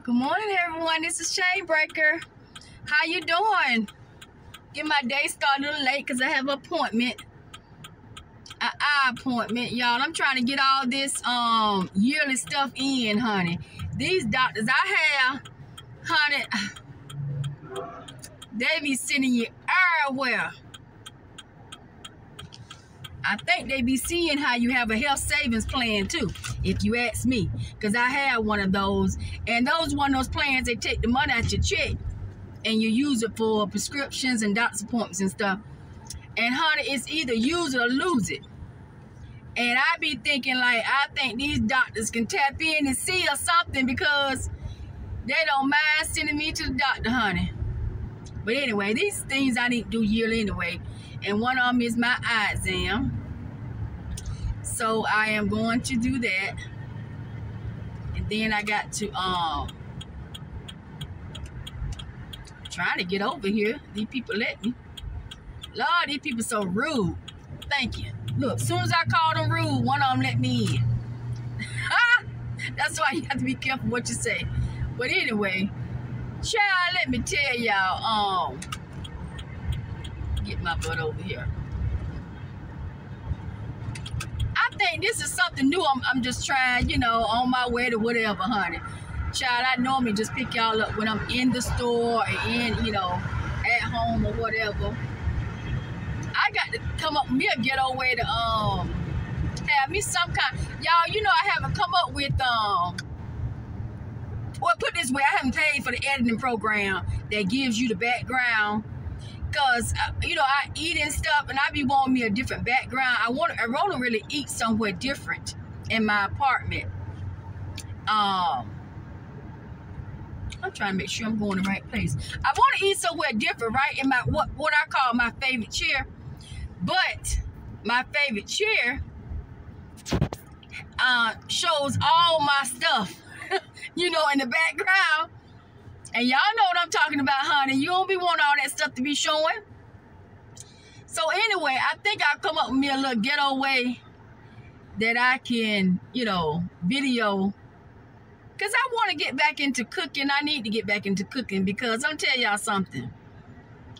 Good morning, everyone. This is Chain Breaker. How you doing? Get my day started a little late because I have an appointment. An eye appointment, y'all. I'm trying to get all this yearly stuff in, honey. These doctors I have, honey, they be sending you everywhere. I think they be seeing how you have a health savings plan too, if you ask me. Because I have one of those. And those one of those plans, they take the money out your check and you use it for prescriptions and doctor's appointments and stuff. And honey, it's either use it or lose it. And I be thinking like, I think these doctors can tap in and see or something because they don't mind sending me to the doctor, honey. But anyway, these things I need to do yearly anyway. And one of them is my eye exam. So I am going to do that. And then I got to trying to get over here. These people let me. Lord, these people so rude. Thank you. Look, as soon as I call them rude, one of them let me in. That's why you have to be careful what you say. But anyway, child, let me tell y'all, get my butt over here. I think this is something new I'm just trying, you know, on my way to whatever, honey. Child, I normally just pick y'all up when I'm in the store or in, you know, at home or whatever. I got to come up with me a ghetto way to have me some kind. Y'all, you know I haven't come up with well, put it this way, I haven't paid for the editing program that gives you the background. Because, you know, I eat and stuff, and I be wanting me a different background. I want to really eat somewhere different in my apartment. I'm trying to make sure I'm going the right place. I want to eat somewhere different, right? In my what I call my favorite chair. But my favorite chair shows all my stuff, you know, in the background. And y'all know what I'm talking about, honey. You don't be wanting all that stuff to be showing. So anyway, I think I'll come up with me a little ghetto way that I can, you know, video. Because I want to get back into cooking. I need to get back into cooking because I'm tell y'all something.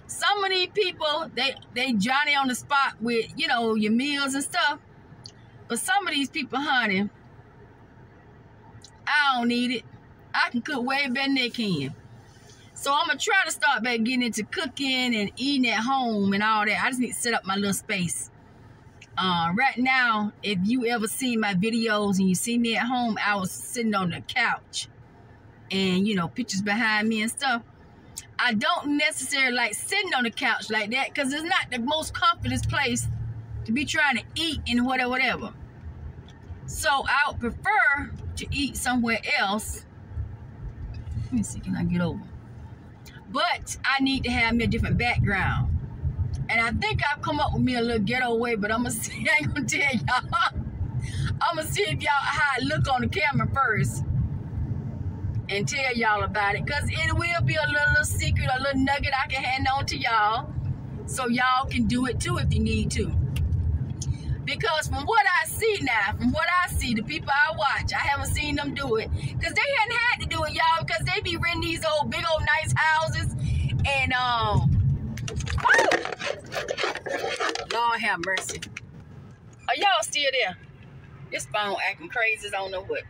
Some of these people, they Johnny on the spot with, you know, your meals and stuff. But some of these people, honey, I don't need it. I can cook way better than they can. So I'm going to try to start back getting into cooking and eating at home and all that. I just need to set up my little space. Right now, if you ever see my videos and you see me at home, I was sitting on the couch. And, you know, pictures behind me and stuff. I don't necessarily like sitting on the couch like that because it's not the most comfortable place to be trying to eat and whatever. So I would prefer to eat somewhere else. Let me see, can I get over? But I need to have me a different background. And I think I've come up with me a little ghetto way, but I'm going to see, I ain't going to tell y'all. I'm going to see if y'all how it look on the camera first. And tell y'all about it. Because it will be a little secret, a little nugget I can hand on to y'all. So y'all can do it too if you need to. Because from what I see now, the people I watch, I haven't seen them do it. Because they hadn't had to do it, y'all, because they be renting these old, big old nice houses. And, Lord have mercy. Are y'all still there? This phone acting crazy, I don't know what.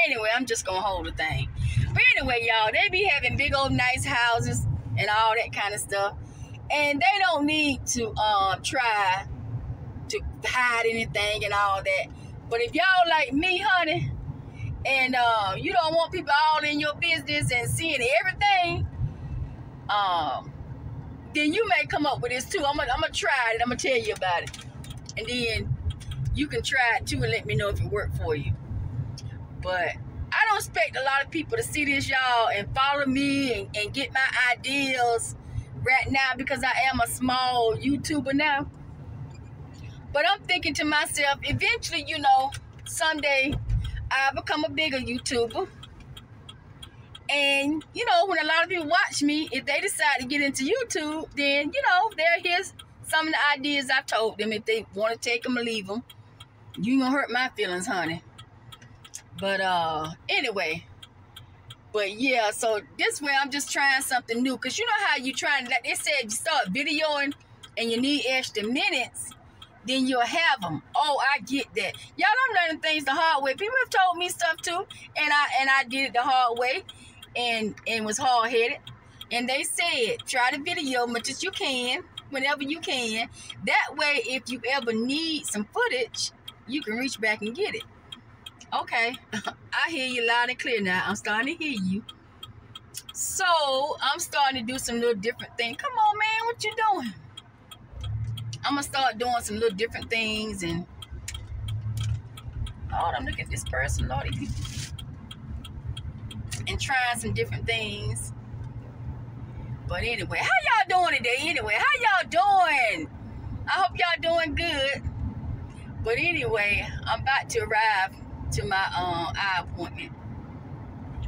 Anyway, I'm just going to hold the thing. But anyway, y'all, they be having big old nice houses and all that kind of stuff. And they don't need to try to hide anything and all that. But if y'all like me, honey, and you don't want people all in your business and seeing everything, then you may come up with this too. I'm gonna try it. I'm gonna tell you about it, and then you can try it too and let me know if it worked for you. But I don't expect a lot of people to see this, y'all, and follow me and get my ideas right now because I am a small YouTuber now. But I'm thinking to myself, eventually, you know, someday I'll become a bigger YouTuber. And, you know, when a lot of people watch me, if they decide to get into YouTube, then, you know, they'll hear some of the ideas I've told them. If they want to take them or leave them, you ain't gonna hurt my feelings, honey. But anyway, But yeah, so this way I'm just trying something new. Because you know how you trying, like they said, you start videoing and you need extra minutes, then you'll have them. Oh, I get that. Y'all don't learn things the hard way. People have told me stuff too, and I did it the hard way, and was hard-headed. And they said, try to video much as you can, whenever you can. That way, if you ever need some footage, you can reach back and get it. Okay, I hear you loud and clear now. I'm starting to hear you. So, I'm starting to do some little different things. Come on, man, what you doing? I'm going to start doing some little different things. And, Lord, I'm looking at this person, Lordy. And trying some different things. But anyway, how y'all doing today? Anyway, how y'all doing? I hope y'all doing good. But anyway, I'm about to arrive to my eye appointment,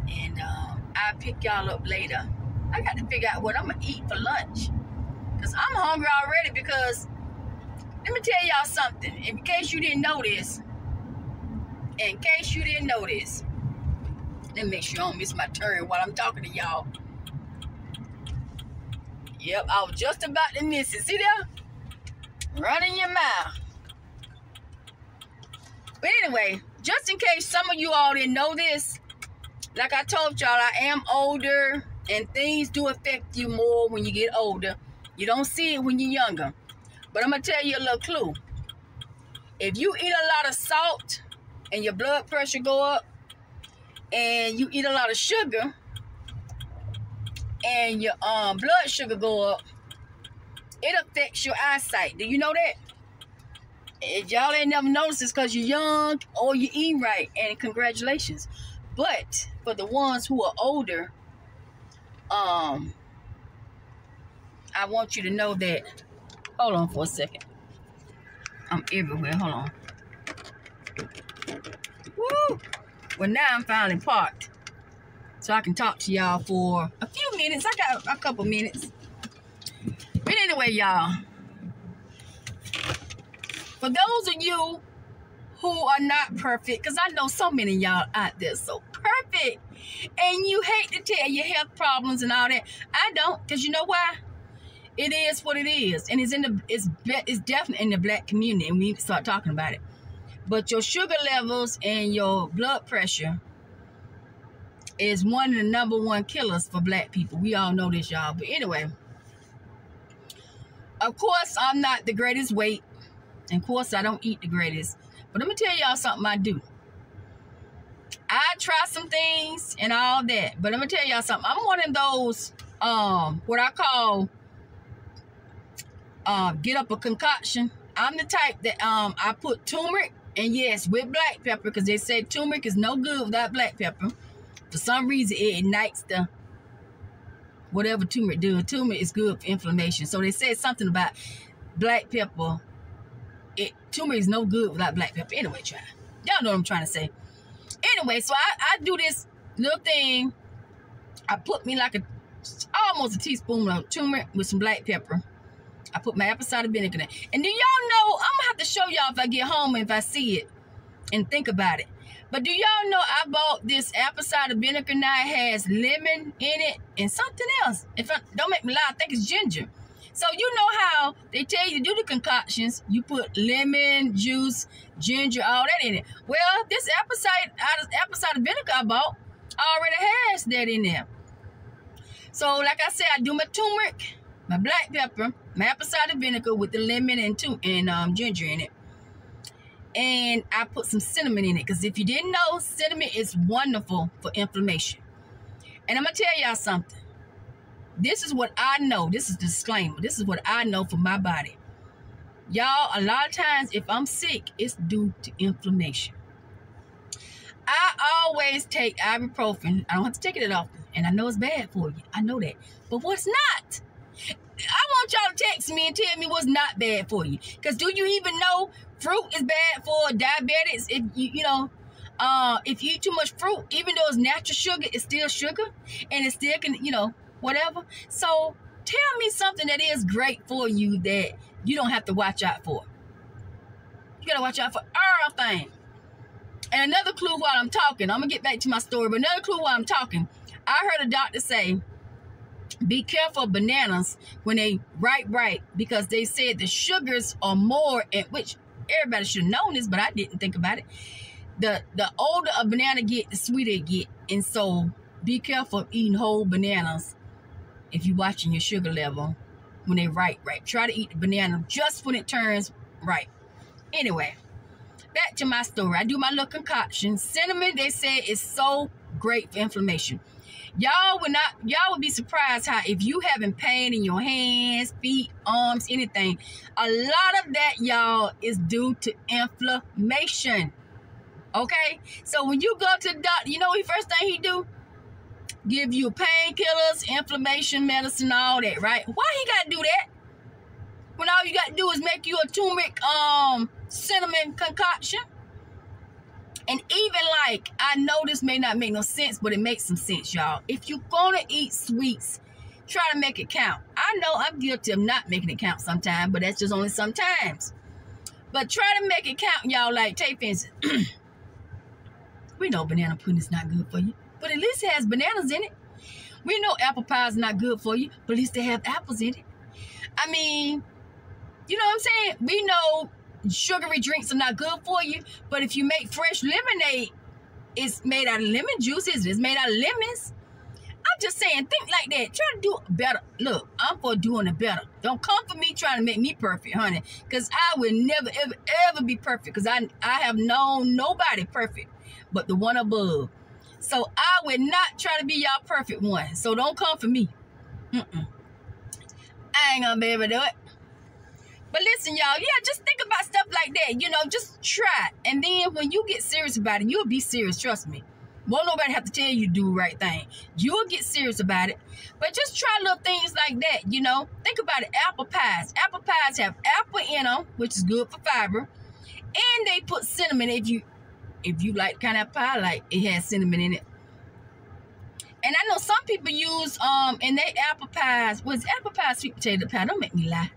and I'll pick y'all up later. I got to figure out what I'm gonna eat for lunch, because I'm hungry already. Because let me tell y'all something, in case you didn't know this, let me make sure I don't miss my turn while I'm talking to y'all. Yep, I was just about to miss it. See there? Running your mouth. But anyway, just in case some of you all didn't know this, like I told y'all, I am older, and things do affect you more when you get older. You don't see it when you're younger. But I'm going to tell you a little clue. If you eat a lot of salt and your blood pressure go up, and you eat a lot of sugar and your blood sugar go up, it affects your eyesight. Do you know that? If y'all ain't never noticed, it's because you're young or you eat right, and congratulations. But for the ones who are older, I want you to know that. Hold on for a second. I'm everywhere. Hold on. Woo! Well, now I'm finally parked, so I can talk to y'all for a few minutes. I got a couple minutes. But anyway, y'all, for those of you who are not perfect, because I know so many of y'all out there so perfect, and you hate to tell your health problems and all that. I don't, because you know why? It is what it is, and it's definitely in the black community, and we need to start talking about it. But your sugar levels and your blood pressure is one of the #1 killers for black people. We all know this, y'all. But anyway, of course, I'm not the greatest weight. And of course, I don't eat the greatest. But let me tell y'all something I do. I try some things and all that. But let me tell y'all something. I'm one of those, what I call, get up a concoction. I'm the type that I put turmeric, and yes, with black pepper, because they say turmeric is no good without black pepper. For some reason, it ignites the whatever turmeric does. Turmeric is good for inflammation. So they said something about black pepper. Turmeric is no good without black pepper. Anyway, y'all know what I'm trying to say. Anyway, so I do this little thing. I put me like almost a teaspoon of turmeric with some black pepper. I put my apple cider vinegar in it. And do y'all know, I'm going to have to show y'all if I get home and if I see it and think about it. But do y'all know I bought this apple cider vinegar now? It has lemon in it and something else. Don't make me lie, I think it's ginger. So you know how they tell you to do the concoctions. You put lemon, juice, ginger, all that in it. Well, this apple cider vinegar I bought already has that in there. So like I said, I do my turmeric, my black pepper, my apple cider vinegar with the lemon and ginger in it. And I put some cinnamon in it, because if you didn't know, cinnamon is wonderful for inflammation. And I'm going to tell y'all something. This is what I know. This is a disclaimer. This is what I know for my body. Y'all, a lot of times if I'm sick, it's due to inflammation. I always take ibuprofen. I don't have to take it often. And I know it's bad for you. I know that. But what's not? I want y'all to text me and tell me what's not bad for you. Because do you even know fruit is bad for diabetics? If if you eat too much fruit, even though it's natural sugar, it's still sugar. And it still can, whatever. So tell me something that is great for you that you don't have to watch out for. You got to watch out for everything. And another clue while I'm talking, I'm going to get back to my story, but another clue while I'm talking, I heard a doctor say, be careful of bananas when they ripe, because they said the sugars are more, which everybody should have known this, but I didn't think about it. The older a banana get, the sweeter it get. And so be careful of eating whole bananas if you're watching your sugar level when they ripe. Try to eat the banana just when it turns ripe. Anyway, back to my story. I do my little concoction. Cinnamon, they say, is so great for inflammation. Y'all would be surprised how if you having pain in your hands, feet, arms, anything, a lot of that, y'all, is due to inflammation. Okay? So when you go to the doctor, you know what the first thing he do? Give you painkillers, inflammation medicine, all that, right? Why he gotta do that? When all you gotta do is make you a turmeric cinnamon concoction? And even like, I know this may not make no sense, but it makes some sense, y'all. If you're gonna eat sweets, try to make it count. I know I'm guilty of not making it count sometimes, but that's just only sometimes. But try to make it count, y'all. Like, take for instance, we know banana pudding is not good for you, but at least it has bananas in it. We know apple pie is not good for you, but at least they have apples in it. I mean, you know what I'm saying? We know sugary drinks are not good for you, but if you make fresh lemonade, it's made out of lemon juices, it's made out of lemons. I'm just saying, think like that. Try to do better. Look, I'm for doing it better. Don't come for me trying to make me perfect, honey, because I will never, ever be perfect, because I have known nobody perfect but the one above. So I would not try to be y'all perfect one. So don't come for me. I ain't gonna be able to do it. But listen, y'all, yeah, just think about stuff like that. You know, just try. And then when you get serious about it, you'll be serious, trust me. Won't nobody have to tell you to do the right thing. You'll get serious about it. But just try little things like that, you know. Think about it, apple pies. Apple pies have apple in them, which is good for fiber. And they put cinnamon. If you like kind of pie, like it has cinnamon in it. And I know some people use in their apple pies, was apple pie sweet potato pie? Don't make me lie.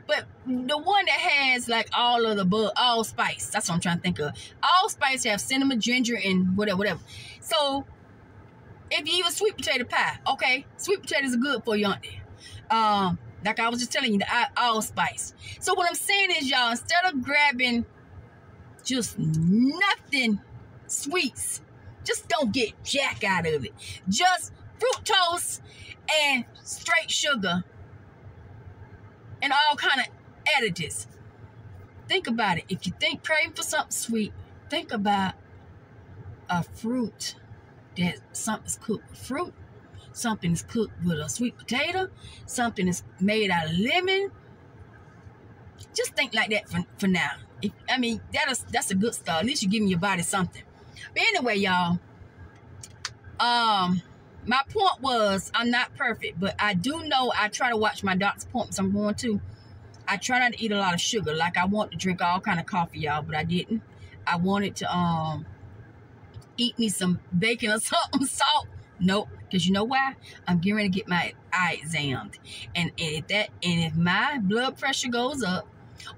But the one that has like all of the allspice, that's what I'm trying to think of. Allspice have cinnamon, ginger, and whatever. So if you eat a sweet potato pie, okay, sweet potatoes are good for you, aren't they? Like I was just telling you, the allspice. So what I'm saying is, y'all, instead of grabbing just nothing sweets, just don't get jack out of it. Just fructose and straight sugar and all kind of additives. Think about it. If you craving for something sweet, think about a fruit that something's cooked with fruit, something is cooked with a sweet potato, something is made out of lemon. Just think like that for now. I mean, that's a good start. At least you're giving your body something. But anyway, y'all, my point was, I'm not perfect, but I do know I try to watch my doctor's appointments I'm going to. I try not to eat a lot of sugar. Like, I want to drink all kind of coffee, y'all, but I didn't. I wanted to eat me some bacon or something, salt. Nope, because you know why? I'm getting ready to get my eye examined. And if my blood pressure goes up,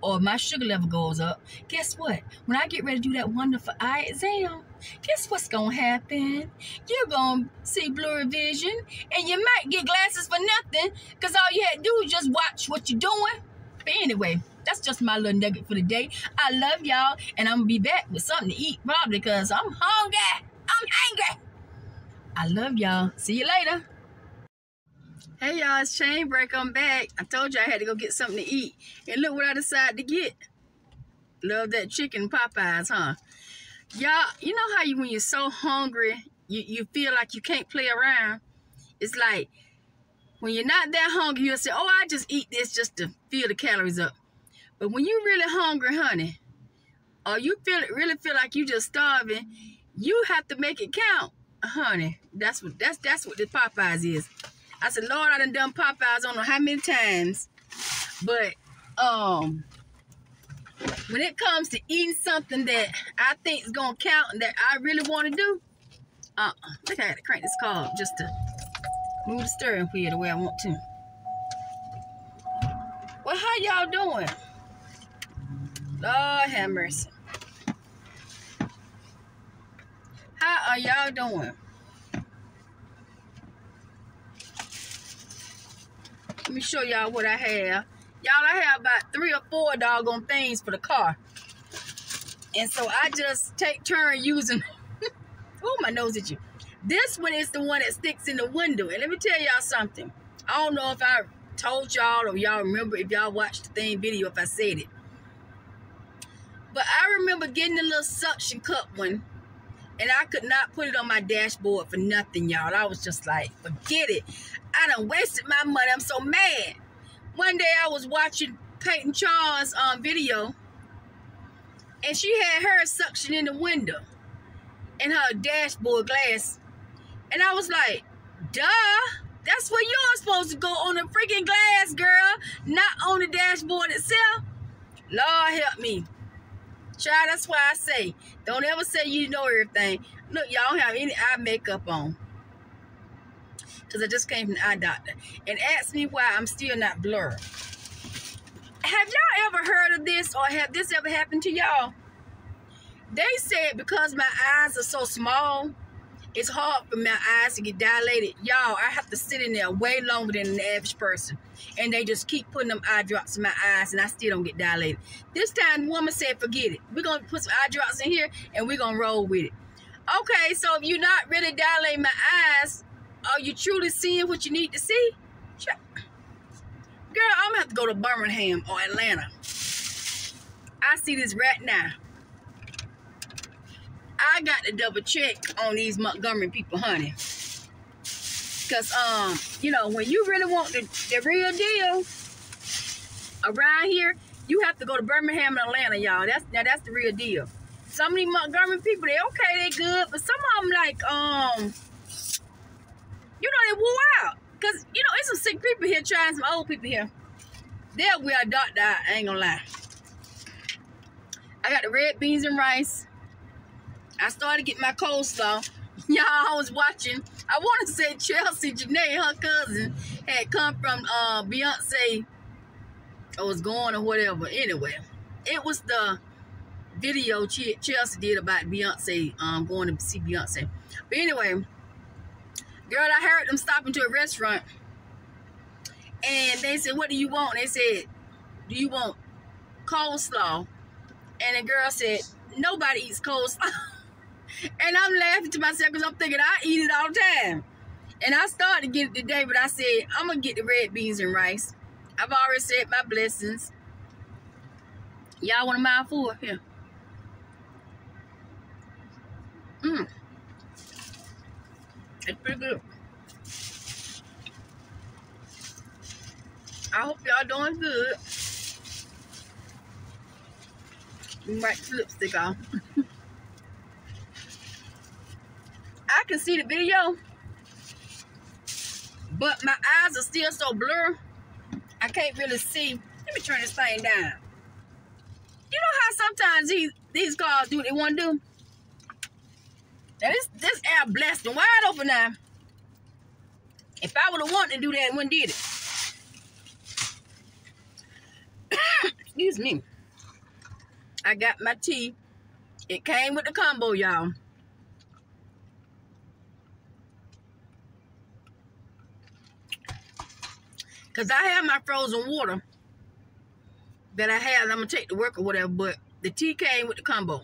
or my sugar level goes up, guess what? When I get ready to do that wonderful eye exam, guess what's gonna happen? You're gonna see blurry vision, and you might get glasses for nothing, because all you had to do is just watch what you're doing. But anyway, that's just my little nugget for the day. I love y'all, and I'm gonna be back with something to eat, probably, because I'm hungry. I'm angry. I love y'all. See you later. Hey y'all, it's Chain Break. I'm back. I told you I had to go get something to eat. And look what I decided to get. Love that chicken Popeyes, huh? Y'all, you know how when you're so hungry, you feel like you can't play around? It's like, when you're not that hungry, you'll say, oh, I just eat this just to fill the calories up. But when you're really hungry, honey, or you really feel like you just starving, you have to make it count, honey. That's what the Popeyes is. I said, Lord, I done Popeyes, I don't know how many times. But when it comes to eating something that I think is going to count and that I really want to do, I think I got to crank this car up just to move the steering wheel the way I want to. Well, how y'all doing? Lord have mercy. How are y'all doing? Let me show y'all what I have. Y'all, I have about 3 or 4 doggone things for the car. And so I just take turn using... Oh, my nose at you. This one is the one that sticks in the window. And let me tell y'all something. I don't know if I told y'all or y'all remember, if y'all watched the thing video, if I said it. But I remember getting the little suction cup one. And I could not put it on my dashboard for nothing, y'all. I was just like, forget it. I done wasted my money. I'm so mad. One day I was watching Peyton Charles' video. And she had her suction in the window. In her dashboard glass. And I was like, duh. That's where you're supposed to go, on the freaking glass, girl. Not on the dashboard itself. Lord help me. Child, that's why I say, don't ever say you know everything. Look, y'all don't have any eye makeup on. Because I just came from the eye doctor. And asked me why I'm still not blurred. Have y'all ever heard of this, or have this ever happened to y'all? They said because my eyes are so small, it's hard for my eyes to get dilated. Y'all, I have to sit in there way longer than an average person. And they just keep putting them eye drops in my eyes, and I still don't get dilated. This time, the woman said, forget it. We're going to put some eye drops in here, and we're going to roll with it. Okay, so if you're not really dilating my eyes, are you truly seeing what you need to see? Girl, I'm going to have to go to Birmingham or Atlanta. I see this right now. I got to double check on these Montgomery people, honey. Because, you know, when you really want the real deal around here, you have to go to Birmingham and Atlanta, y'all. That's the real deal. Some of these Montgomery people, they okay, they good. But some of them, like, you know, they wore out. Because, you know, it's some sick people here trying, some old people here. They'll wear a doctor, I ain't gonna lie. I got the red beans and rice. I started getting my coleslaw. Y'all, I was watching. I want to say Chelsea Janae, her cousin, had come from Beyonce. Or was going or whatever. Anyway, it was the video Chelsea did about Beyonce, going to see Beyonce. But anyway, girl, I heard them stop into a restaurant. And they said, what do you want? They said, do you want coleslaw? And the girl said, nobody eats coleslaw. And I'm laughing to myself because I'm thinking I eat it all the time. And I started to get it today, but I said, I'm going to get the red beans and rice. I've already said my blessings. Y'all want a mouthful? Here. It's pretty good. I hope y'all doing good. Wipe the lipstick off. I can see the video, but my eyes are still so blurred. I can't really see. Let me turn this thing down. You know how sometimes these cars do what they want to do? Now this air blessed and wide open now. If I would have wanted to do that, I wouldn't did it. Excuse me. I got my tea. It came with the combo, y'all. Because I have my frozen water that I have. I'm going to take to work or whatever. But the tea came with the combo.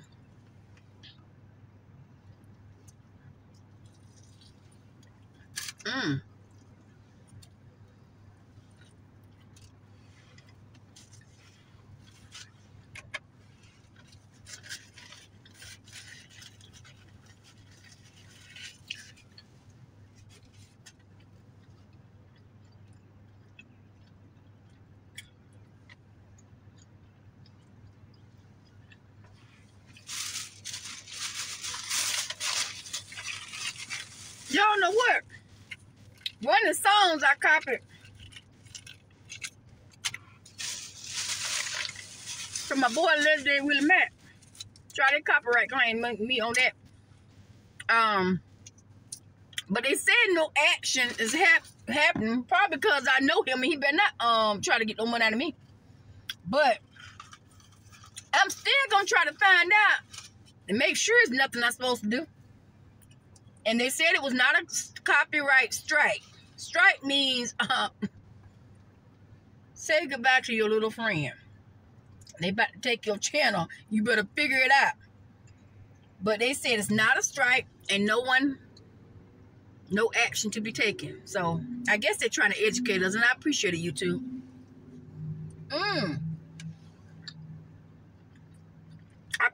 Y'all know what? One of the songs I copied from my boy Legendary Willie Mack. Try to copyright claim me on that. But they said no action is happening, probably because I know him and he better not try to get no money out of me. But I'm still gonna try to find out and make sure it's nothing I'm supposed to do. And they said it was not a copyright strike. Strike means Say goodbye to your little friend. They about to take your channel. You better figure it out. But they said it's not a strike and no action to be taken. So I guess they're trying to educate us, and I appreciate it, YouTube. I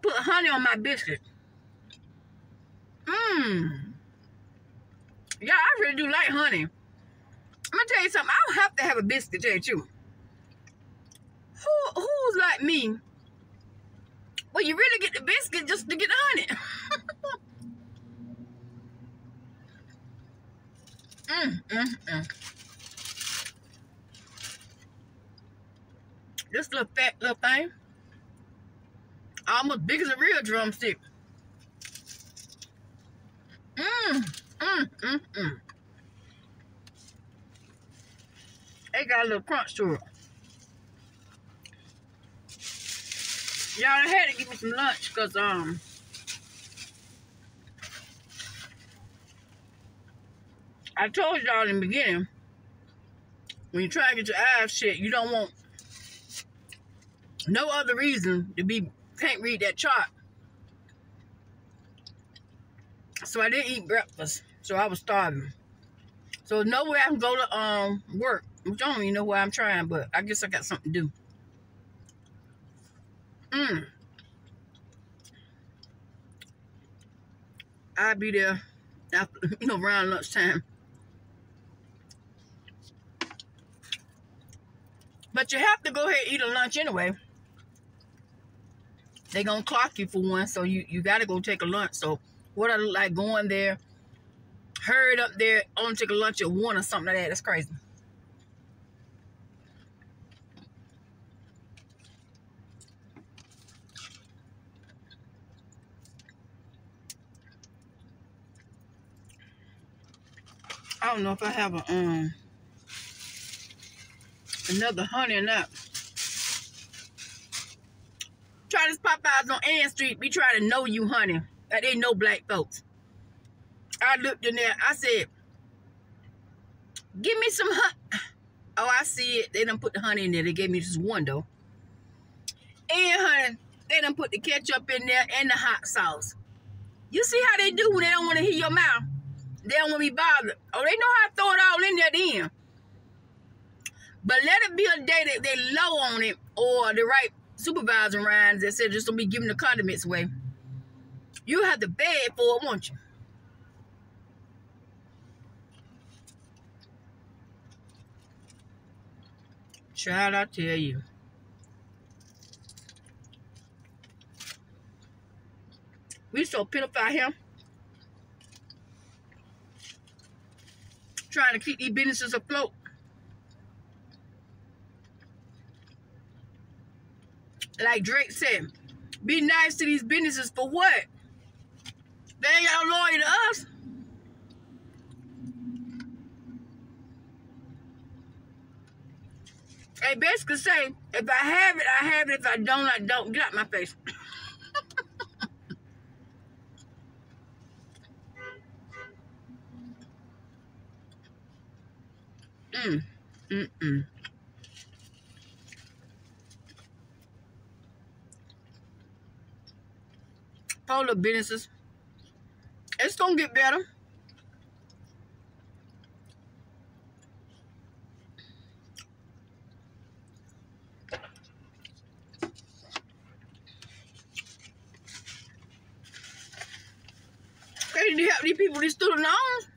put honey on my biscuit. Yeah, I really do like honey. I'm gonna tell you something. I don't have to have a biscuit, tell you the truth. Who's like me? Well, you really get the biscuit just to get the honey. This little fat little thing, almost big as a real drumstick. They got a little crunch to it. Y'all, I had to give me some lunch because I told y'all in the beginning, when you try to get your eyes shut, you don't want no other reason to be can't read that chart. So I didn't eat breakfast, so I was starving. So there's no way I can go to work. Which I don't even know why I'm trying, but I guess I got something to do. I'll be there after, around lunchtime. But you have to go ahead and eat a lunch anyway. They're going to clock you for one, so you got to go take a lunch. So what I look like going there, hurried up there, only take a lunch at 1 or something like that. That's crazy. I don't know if I have a another honey or not. Try this Popeyes on Ann Street. We try to know you, honey. They know black folks. I looked in there. I said, give me some honey. Oh, I see it. They done put the honey in there. They gave me just one, though. And, honey, they done put the ketchup in there and the hot sauce. You see how they do when they don't want to hear your mouth? They don't want to be bothered. Oh, they know how to throw it all in there then. But let it be a day that they low on it, or the right supervisor around that said just don't be giving the condiments away. You have to beg for it, won't you? Child, I tell you. We so pitiful out here. Trying to keep these businesses afloat. Like Drake said, be nice to these businesses for what? They ain't got no lawyer to us. They basically say, if I have it, I have it. If I don't, I don't. Get out my face. All the businesses. It's gonna get better. They need to help these people, these student loans.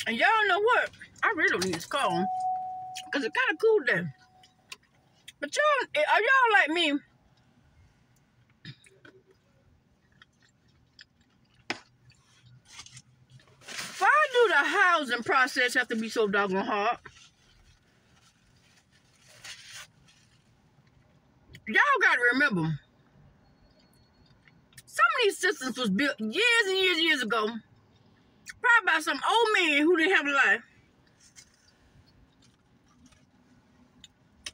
And y'all know what? I really don't need this car because it's kind of cool there. But y'all, are y'all like me? Why do the housing process have to be so doggone hard? Y'all got to remember, some of these systems was built years and years and years ago, probably by some old man who didn't have a life.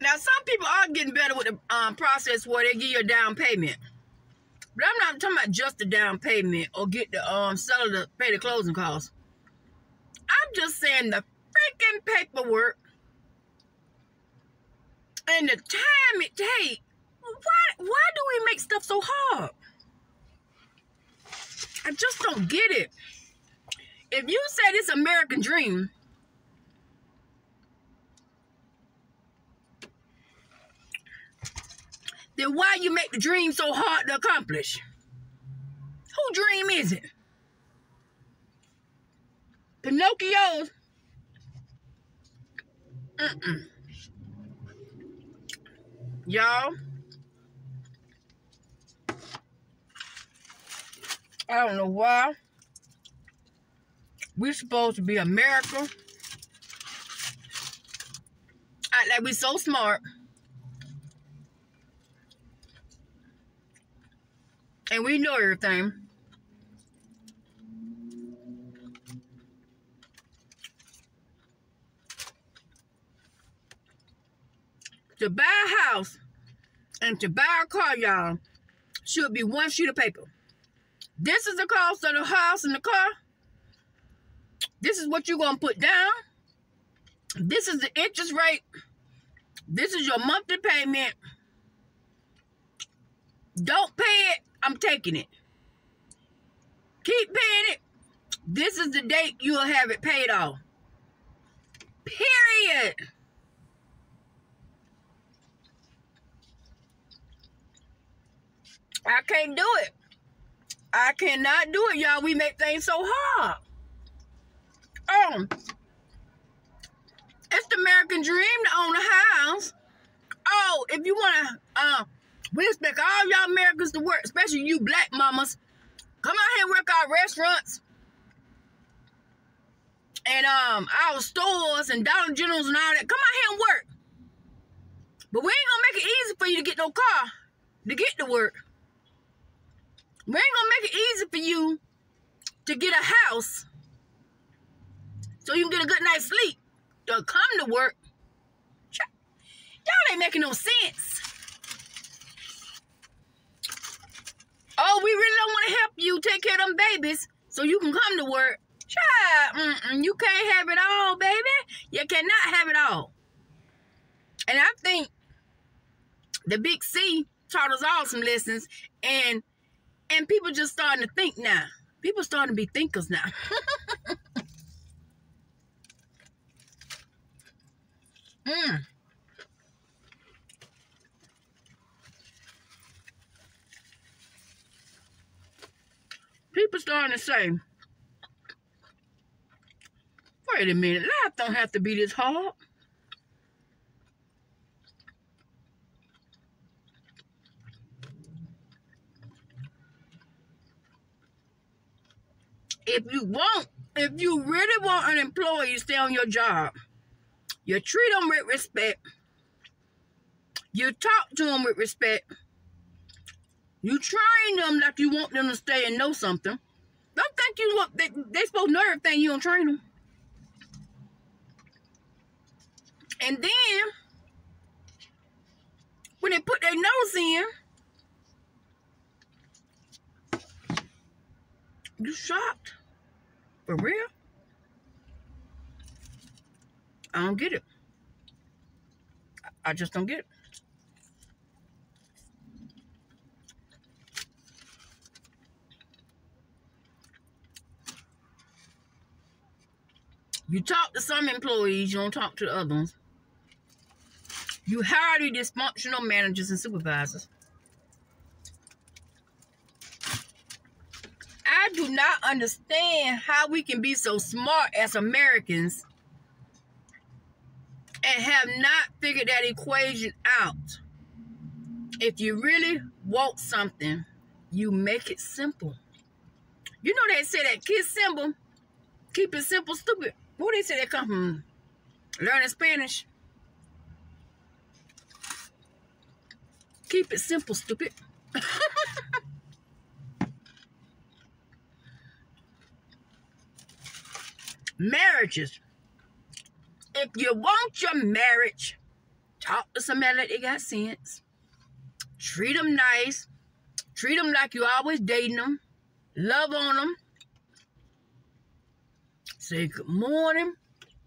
Now, some people are getting better with the process where they give you a down payment. But I'm not talking about just the down payment or get the seller to pay the closing costs. I'm just saying the freaking paperwork and the time it takes. Why do we make stuff so hard? I just don't get it. If you say this American dream, then why you make the dream so hard to accomplish? Whose dream is it? Pinocchio's? Y'all, I don't know why we're supposed to be America. Act like we so smart. And we know everything. To buy a house and to buy a car, y'all, should be one sheet of paper. This is the cost of the house and the car. This is what you're going to put down. This is the interest rate. This is your monthly payment. Don't pay it. I'm taking it. Keep paying it. This is the date you'll have it paid off. Period. I can't do it. I cannot do it, y'all. We make things so hard. It's the American dream to own a house. Oh, if you want to, we expect all y'all Americans to work, especially you black mamas. Come out here and work our restaurants and our stores and Dollar Generals and all that. Come out here and work. But we ain't gonna make it easy for you to get no car to get to work. We ain't gonna make it easy for you to get a house so you can get a good night's sleep to come to work. Y'all ain't making no sense. Oh, we really don't want to help you take care of them babies so you can come to work. Child, you can't have it all, baby. You cannot have it all. And I think the Big C taught us all some lessons, and people just starting to think now. People starting to be thinkers now. People starting to say, wait a minute, life don't have to be this hard. If you really want an employee to stay on your job, you treat them with respect. You talk to them with respect. You train them like you want them to stay and know something. Don't think they supposed to know everything. You don't train them. And then, when they put their nose in, you shocked. For real? I don't get it. I just don't get it. You talk to some employees, you don't talk to the others. You hire the dysfunctional managers and supervisors. I do not understand how we can be so smart as Americans and have not figured that equation out. If you really want something, you make it simple. You know they say that kids simple, keep it simple, stupid. What they say that come from learning Spanish? Keep it simple, stupid. Marriages. If you want your marriage Talk to somebody like they got sense. Treat them nice. Treat them like you always dating them. Love on them. Say good morning.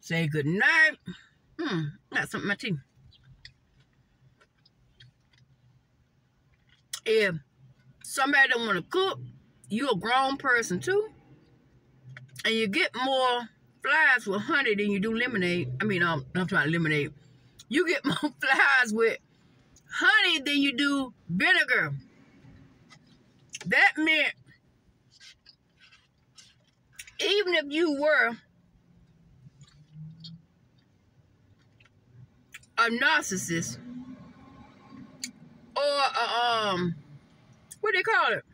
Say good night. Got something in my teeth. If somebody don't want to cook, you a grown person too, and you get more flies with honey than you do lemonade. I mean, I'm trying lemonade. You get more flies with honey than you do vinegar. That meant even if you were a narcissist or what they call it?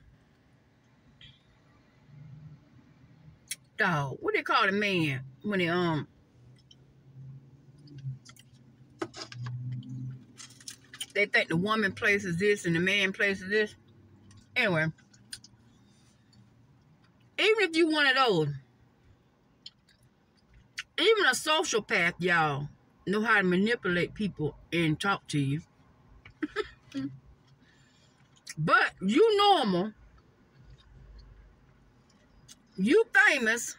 Dog. What they call a man when they think the woman places this and the man places this. Anyway, even if you one of those, even a sociopath, y'all, know how to manipulate people and talk to you. But you normal, you famous,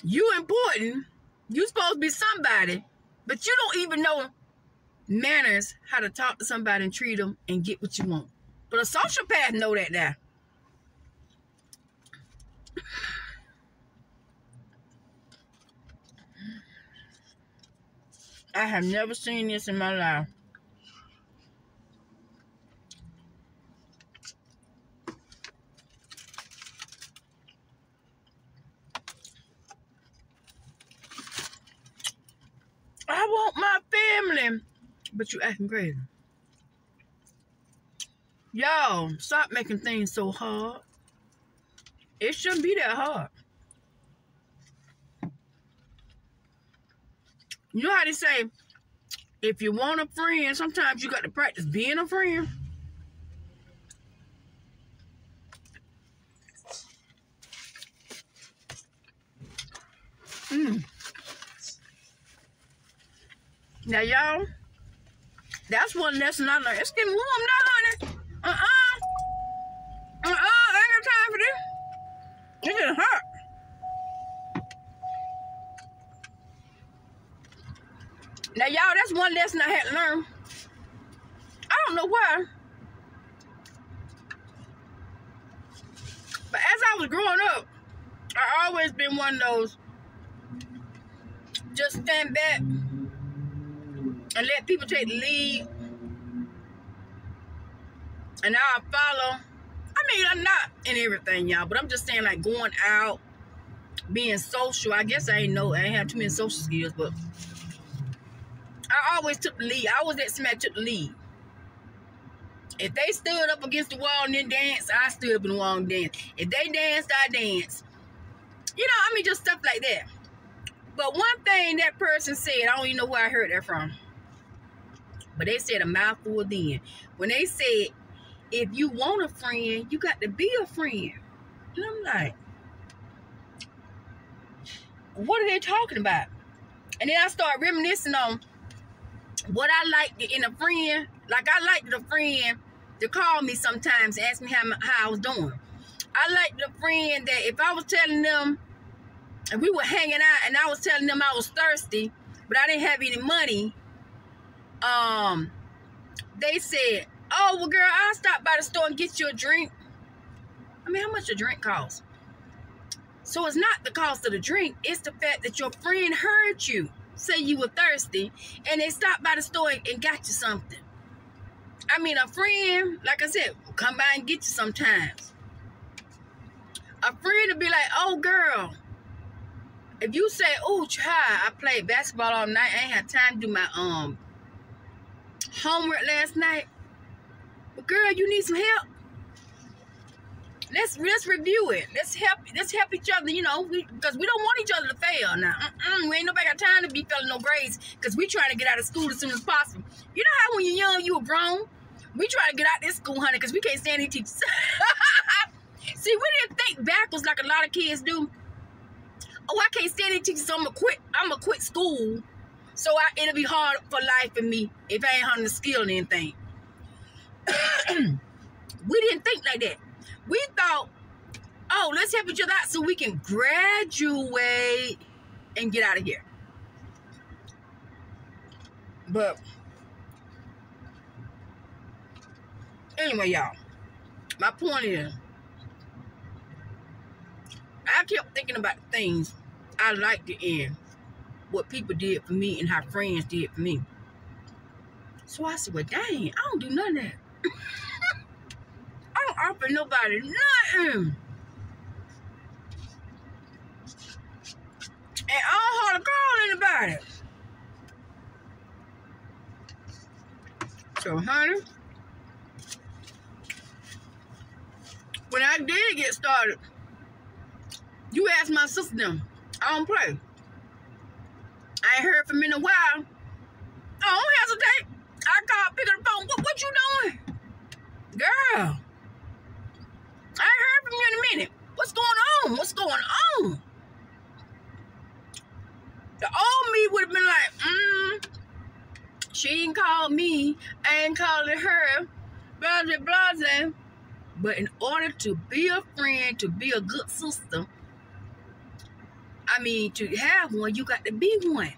you important, you supposed to be somebody, but you don't even know manners, how to talk to somebody and treat them and get what you want. But a sociopath know that now. I have never seen this in my life. I want my family, but you acting crazy. Y'all, stop making things so hard. It shouldn't be that hard. You know how they say, if you want a friend, sometimes you got to practice being a friend. Now, y'all, that's one lesson I learned. It's getting warm now, honey. I ain't got time for this. It's getting hot. Now, y'all, that's one lesson I had to learn. I don't know why. But as I was growing up, I always been one of those just stand back and let people take the lead. And I'll follow. I mean, I'm not in everything, y'all, but I'm just saying, like, going out, being social. I guess I ain't have too many social skills, but I always took the lead. I always let somebody took the lead. If they stood up against the wall and then danced, I stood up in the wall and danced. If they danced, I danced. You know, I mean, just stuff like that. But one thing that person said, I don't even know where I heard that from, but they said a mouthful then. When they said, if you want a friend, you got to be a friend. And I'm like, what are they talking about? And then I started reminiscing on what I liked in a friend. Like, I liked a friend to call me sometimes and ask me how I was doing. I liked a friend that if I was telling them, and we were hanging out, and I was telling them I was thirsty, but I didn't have any money, they said, oh, well, girl, I'll stop by the store and get you a drink. I mean, how much a drink costs? So it's not the cost of the drink. It's the fact that your friend heard you say you were thirsty, and they stopped by the store and got you something. I mean, a friend, like I said, will come by and get you sometimes. A friend will be like, oh, girl, if you say, oh, child, I played basketball all night, I ain't had time to do my homework last night, but girl, you need some help. Let's review it. Let's help each other, you know, because we don't want each other to fail now. We ain't nobody got time to be failing no grades because we trying to get out of school as soon as possible. You know how when you're young, you were grown? We try to get out this school, honey, because we can't stand any teachers. See, we didn't think backwards like a lot of kids do. Oh, I can't stand any teachers, so I'm gonna quit school So it'll be hard for life for me if I ain't having the skill in anything. We didn't think like that. We thought, oh, let's help each other out so we can graduate and get out of here. But anyway, y'all, my point is, I kept thinking about things I liked to end, what people did for me and how friends did for me. So I said, well, dang, I don't do none of that. I don't offer nobody nothing. And I don't hardly call anybody. So, honey, when I did get started, you asked my sister them. I don't play. I ain't heard from me in a while. I don't hesitate. I called, pick up the phone. What you doing? Girl, I ain't heard from you in a minute. What's going on? What's going on? The old me would have been like, she ain't called me. I ain't calling her. Blase, blase. But in order to be a friend, to be a good sister, I mean, to have one, you got to be one.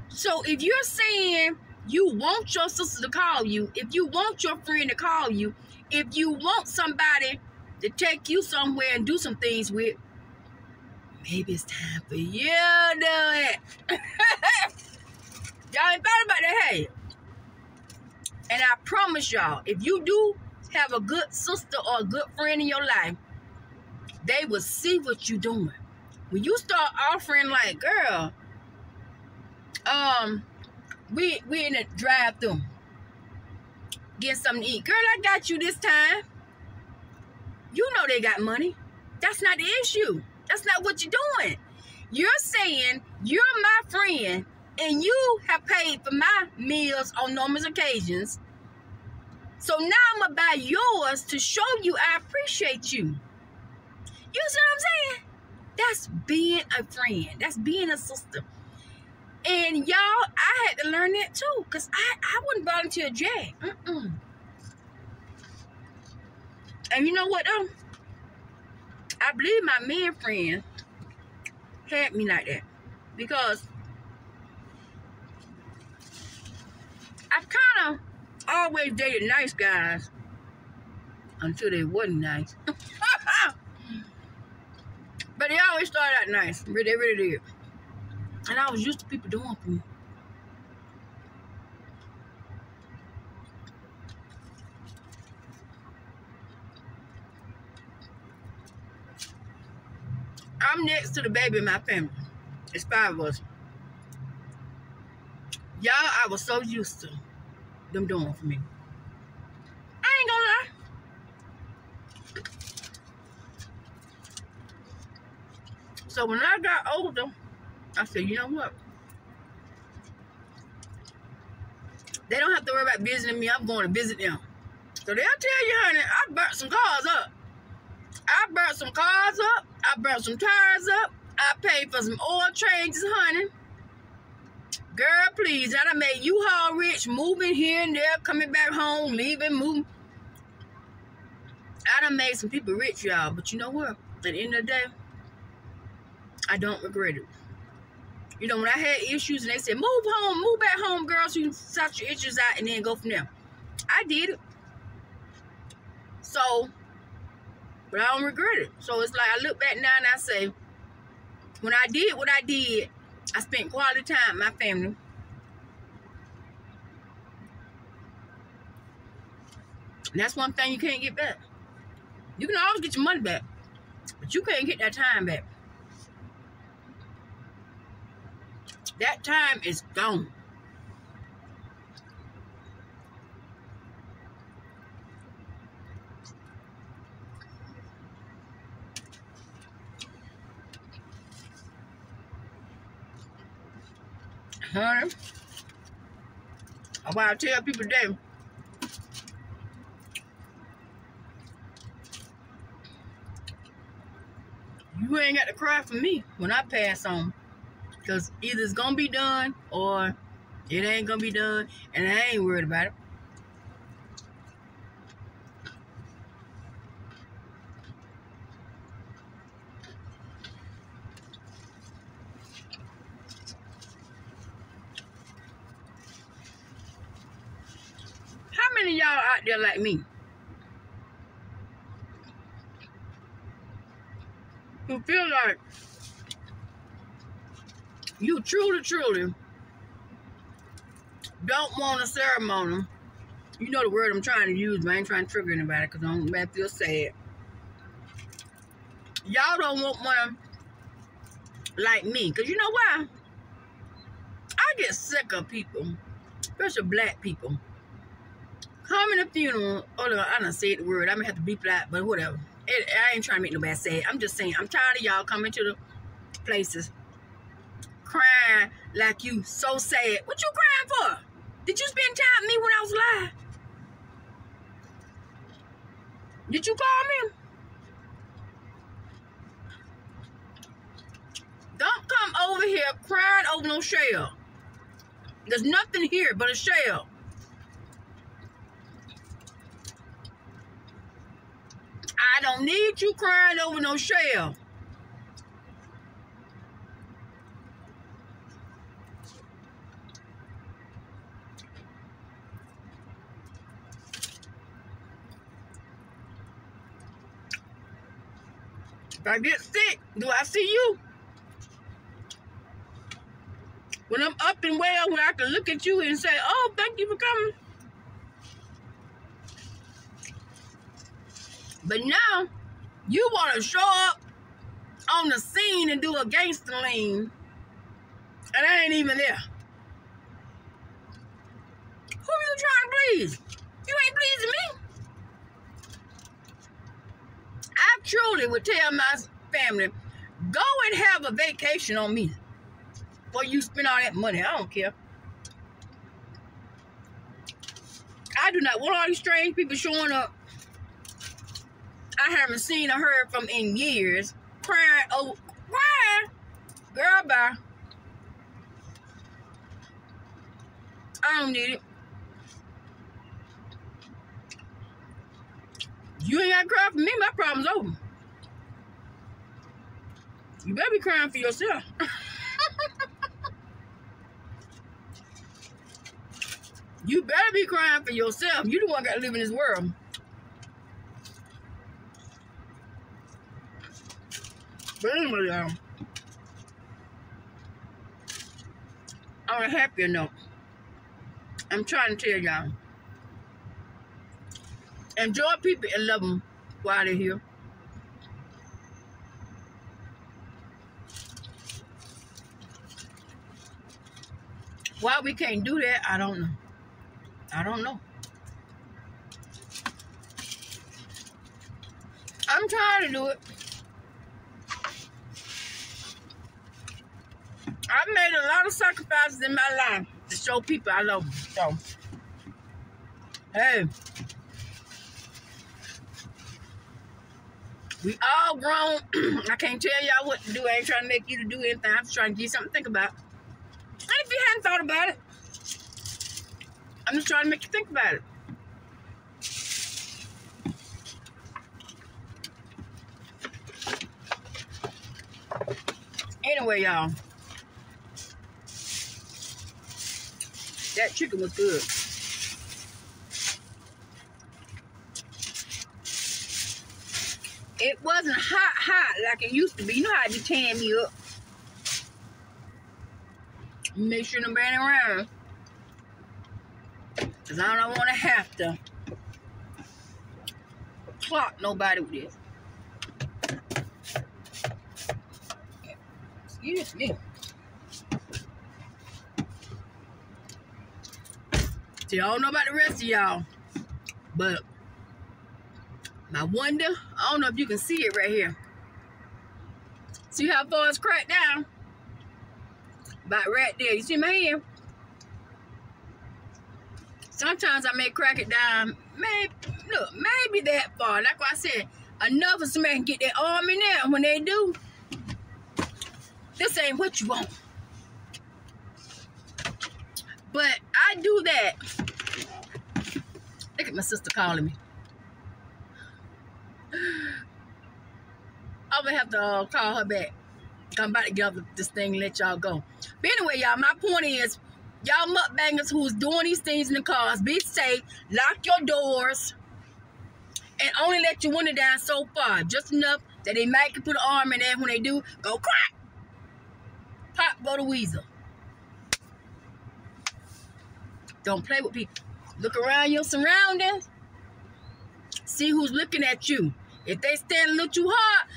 So if you're saying you want your sister to call you, if you want your friend to call you, if you want somebody to take you somewhere and do some things with, maybe it's time for you to do it. Y'all ain't thought about that, hey? And I promise y'all, if you do have a good sister or a good friend in your life, they will see what you're doing. When you start offering like, girl, we in a drive-thru, getting something to eat. Girl, I got you this time. You know they got money. That's not the issue. That's not what you're doing. You're saying you're my friend and you have paid for my meals on numerous occasions. So now I'm going to buy yours to show you I appreciate you. You see what I'm saying? That's being a friend. That's being a sister. And y'all, I had to learn that too, because I wouldn't volunteer Jack. And you know what though? I believe my man friend had me like that, because I've kind of always dated nice guys until they wasn't nice. But they always started out nice. They really did. And I was used to people doing for me. I'm next to the baby in my family. It's 5 of us. Y'all, I was so used to them doing for me. I ain't gonna lie. So when I got older, I said, you know what? They don't have to worry about visiting me. I'm going to visit them. So they'll tell you, honey, I burnt some cars up. I burnt some cars up. I burnt some tires up. I paid for some oil changes, honey. Girl, please. I done made you haul rich, moving here and there, coming back home, leaving, moving. I done made some people rich, y'all. But you know what? At the end of the day, I don't regret it. You know, when I had issues and they said, move back home, girl, so you can sort your issues out and then go from there. I did it. So, but I don't regret it. So it's like I look back now and I say, when I did what I did, I spent quality time with my family. And that's one thing you can't get back. You can always get your money back, but you can't get that time back. That time is gone. Honey, I tell people today, you ain't got to cry for me when I pass on. Because either it's going to be done or it ain't going to be done. And I ain't worried about it. How many of y'all out there like me? Who feel like you truly don't want a ceremony. You know the word I'm trying to use, but I ain't trying to trigger anybody because I don't feel sad. Y'all don't want one like me. Because you know why? I get sick of people, especially black people, come in a funeral. Oh, no, I done said the word. I'm going to have to beep that, but whatever. I ain't trying to make nobody sad. I'm just saying, I'm tired of y'all coming to the places crying like you so sad. What you crying for? Did you spend time with me when I was alive? Did you call me? Don't come over here crying over no shell. There's nothing here but a shell. I don't need you crying over no shell. If I get sick, do I see you? When I'm up and well, when I can look at you and say, oh, thank you for coming. But now, you want to show up on the scene and do a gangster lean, and I ain't even there. Who are you trying to please? You ain't pleasing me. I truly would tell my family, go and have a vacation on me before you spend all that money. I don't care. I do not want all these strange people showing up I haven't seen or heard from in years, crying over, crying. Girl, bye. I don't need it. You ain't got to cry for me. My problem's over. You better be crying for yourself. You better be crying for yourself. You the one got to live in this world. But anyway, y'all, on a happier note, I'm trying to tell y'all, enjoy people and love them while they're here. Why we can't do that, I don't know. I don't know. I'm trying to do it. I've made a lot of sacrifices in my life to show people I love them. So, hey, we all grown. I can't tell y'all what to do. I ain't trying to make you to do anything. I'm just trying to give you something to think about. And if you hadn't thought about it, I'm just trying to make you think about it. Anyway, y'all, that chicken was good. It wasn't hot like it used to be. You know how it be tearing me up. Make sure nobody around, because I don't want to have to clock nobody with this. Excuse me. See, I don't know about the rest of y'all, but my wonder, I don't know if you can see it right here. See how far it's cracked down? About right there. You see my hand? Sometimes I may crack it down, maybe that far. Like I said, enough for somebody can get their arm in there. And when they do, this ain't what you want. But I do that. Look at my sister calling me. I'm gonna have to call her back. I'm about to get off this thing and let y'all go. But anyway, y'all, my point is, y'all mukbangers who's doing these things in the cars, be safe, lock your doors, and only let your window down so far, just enough that they might can put an arm in there. When they do, go crack, pop, go to weasel. Don't play with people. Look around your surroundings. See who's looking at you. If they stand a little too hard,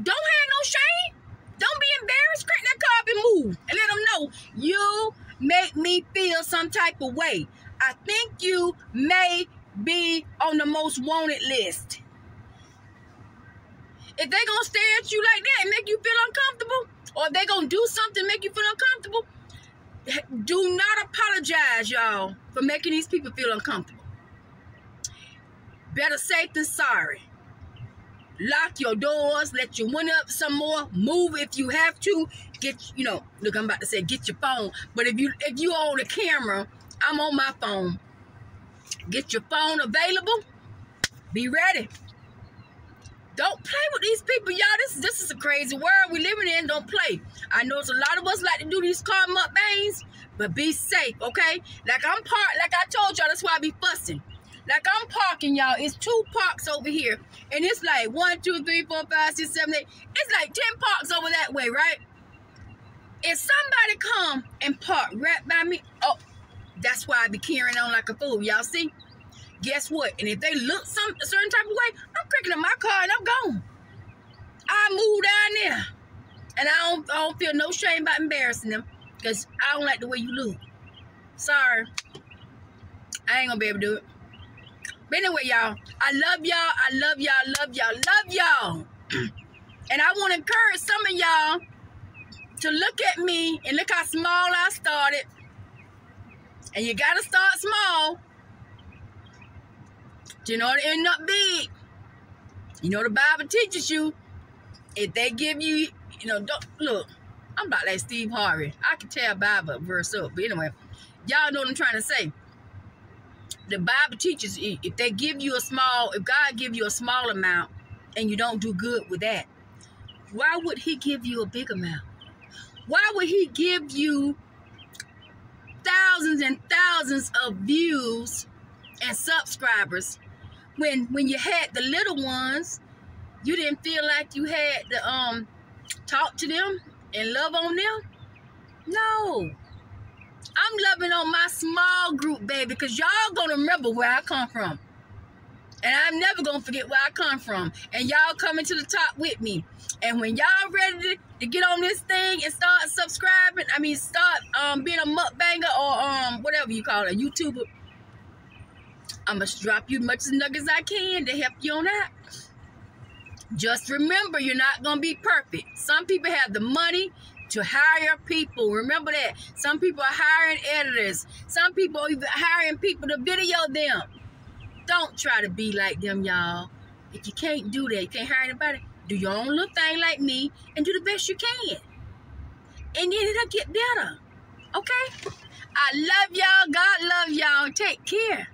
don't have no shame. Don't be embarrassed. Crack that car up and move. And let them know, you make me feel some type of way. I think you may be on the most wanted list. If they gonna stare at you like that and make you feel uncomfortable, or if they gonna do something to make you feel uncomfortable, do not apologize, y'all, for making these people feel uncomfortable. Better safe than sorry. Lock your doors, let your window up some more, move if you have to. Get, you know, look, I'm about to say get your phone, but if you on the camera, I'm on my phone. Get your phone available. Be ready. Don't play with these people, y'all. This is a crazy world we living in. Don't play. I know it's a lot of us like to do these car mukbangs, but be safe, okay? Like I'm parked, like I told y'all, that's why I be fussing. Like I'm parking, y'all. It's 2 parks over here, and it's like 1, 2, 3, 4, 5, 6, 7, 8. It's like 10 parks over that way, right? If somebody come and park right by me, oh, that's why I be carrying on like a fool. Y'all see? Guess what? And if they look a certain type of way, I'm cracking up my car and I'm gone. I move down there. And I don't feel no shame about embarrassing them, because I don't like the way you look. Sorry. I ain't gonna be able to do it. But anyway, y'all, I love y'all. I love y'all. Love y'all. Love y'all. And I want to encourage some of y'all to look at me and look how small I started. And you got to start small. You know, to end up big. You know, the Bible teaches you, if they give you, you know, don't, look, I'm about like Steve Harvey. I can tell Bible verse up. But anyway, y'all know what I'm trying to say. The Bible teaches, if they give you if God give you a small amount and you don't do good with that, why would he give you a big amount? Why would he give you thousands and thousands of views and subscribers when you had the little ones, you didn't feel like you had to talk to them and love on them? No. I'm loving on my small group, baby, because y'all gonna remember where I come from. And I'm never gonna forget where I come from. And y'all coming to the top with me. And when y'all ready to get on this thing and start subscribing, start being a mukbanger or whatever you call it, a YouTuber, I'm gonna drop you as much nuggets as I can to help you on that. Just remember, you're not gonna be perfect. Some people have the money to hire people. Remember that. Some people are hiring editors. Some people are even hiring people to video them. Don't try to be like them, y'all. If you can't do that, you can't hire anybody, do your own little thing like me and do the best you can. And then it'll get better. Okay? I love y'all. God love y'all. Take care.